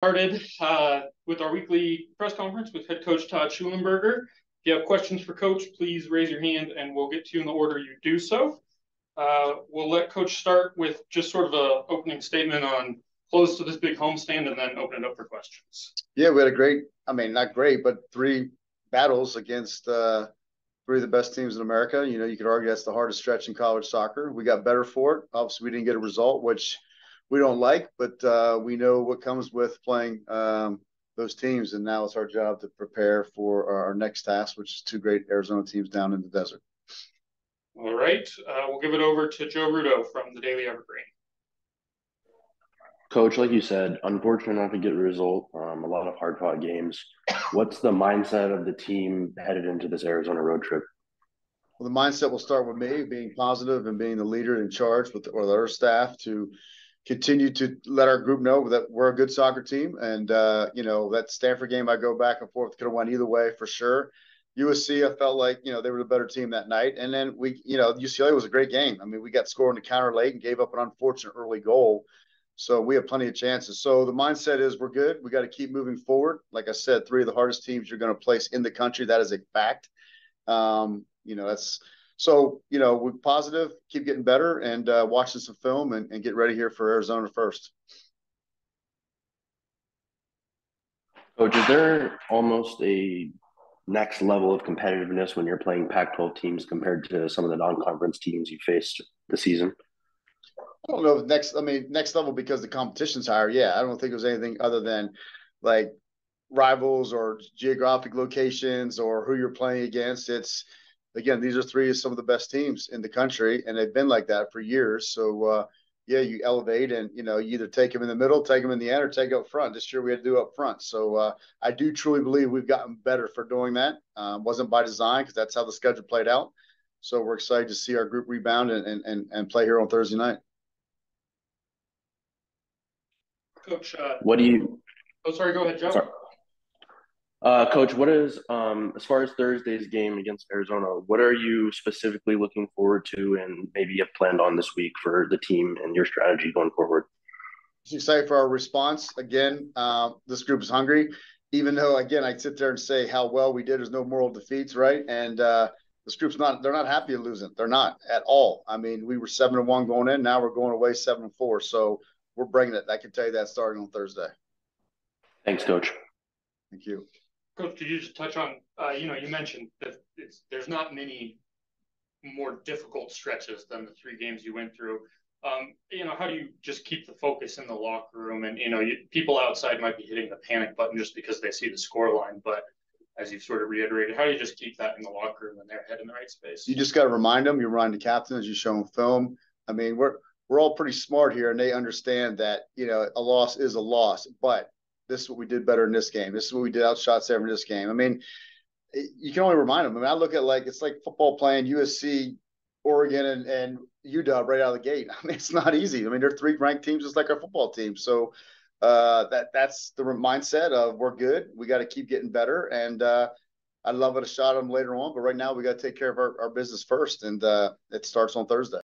Started with our weekly press conference with head coach Todd Shulenberger. If you have questions for Coach, please raise your hand and we'll get to you in the order you do so. We'll let Coach start with just sort of an opening statement on close to this big homestand and then open it up for questions. Yeah, we had a great, not great, but three battles against three of the best teams in America. You know, you could argue that's the hardest stretch in college soccer. We got better for it. Obviously, we didn't get a result, which we don't like, but we know what comes with playing those teams. And now it's our job to prepare for our next task, which is two great Arizona teams down in the desert. All right. We'll give it over to Joe Rudo from the Daily Evergreen. Coach, like you said, unfortunate not to get a result. A lot of hard-fought games. What's the mindset of the team headed into this Arizona road trip? Well, the mindset will start with me being positive and being the leader in charge with our staff to continue to let our group know that we're a good soccer team. And, you know, that Stanford game, I go back and forth, could have went either way for sure. USC, I felt like, you know, they were the better team that night. And then UCLA was a great game. I mean, we got scored in the counter late and gave up an unfortunate early goal. So we have plenty of chances. So the mindset is we're good. We got to keep moving forward. Like I said, three of the hardest teams you're going to place in the country. That is a fact. We're positive, keep getting better, and watching some film and get ready here for Arizona first. Coach, is there almost a next level of competitiveness when you're playing Pac-12 teams compared to some of the non-conference teams you faced this season? I don't know if next level because the competition's higher. Yeah, I don't think there's anything other than like rivals or geographic locations or who you're playing against. It's, again, these are three of some of the best teams in the country, and they've been like that for years. So, you elevate and, you either take them in the middle, take them in the end, or take up front. This year we had to do up front. So I do truly believe we've gotten better for doing that. Wasn't by design because that's how the schedule played out. So we're excited to see our group rebound and play here on Thursday night. Coach, what do you – oh, sorry, go ahead, Joe. Sorry. Coach, what is, as far as Thursday's game against Arizona, what are you specifically looking forward to and maybe have planned on this week for the team and your strategy going forward? Just excited for our response. Again, this group is hungry, even though, again, I sit there and say how well we did. There's no moral defeats, right? And this group's they're not happy in losing. They're not at all. I mean, we were 7-1 going in. Now we're going away 7-4. So we're bringing it. I can tell you that starting on Thursday. Thanks, Coach. Thank you. Coach, could you just touch on, you mentioned that there's not many more difficult stretches than the three games you went through. How do you just keep the focus in the locker room? And, people outside might be hitting the panic button just because they see the score line. But as you've sort of reiterated, how do you just keep that in the locker room and their head in the right space? You just got to remind them. You remind the captain as you show them film. I mean, we're all pretty smart here, and they understand that, a loss is a loss. But this is what we did better in this game. This is what we did outshot Seven in this game. I mean, you can only remind them. I mean, I look at it's like football playing USC, Oregon, and UW right out of the gate. I mean, it's not easy. I mean, they're three ranked teams just like our football team. So that's the mindset of we're good. We got to keep getting better. And I'd love it a shot at them later on. But right now we got to take care of our business first. And it starts on Thursday.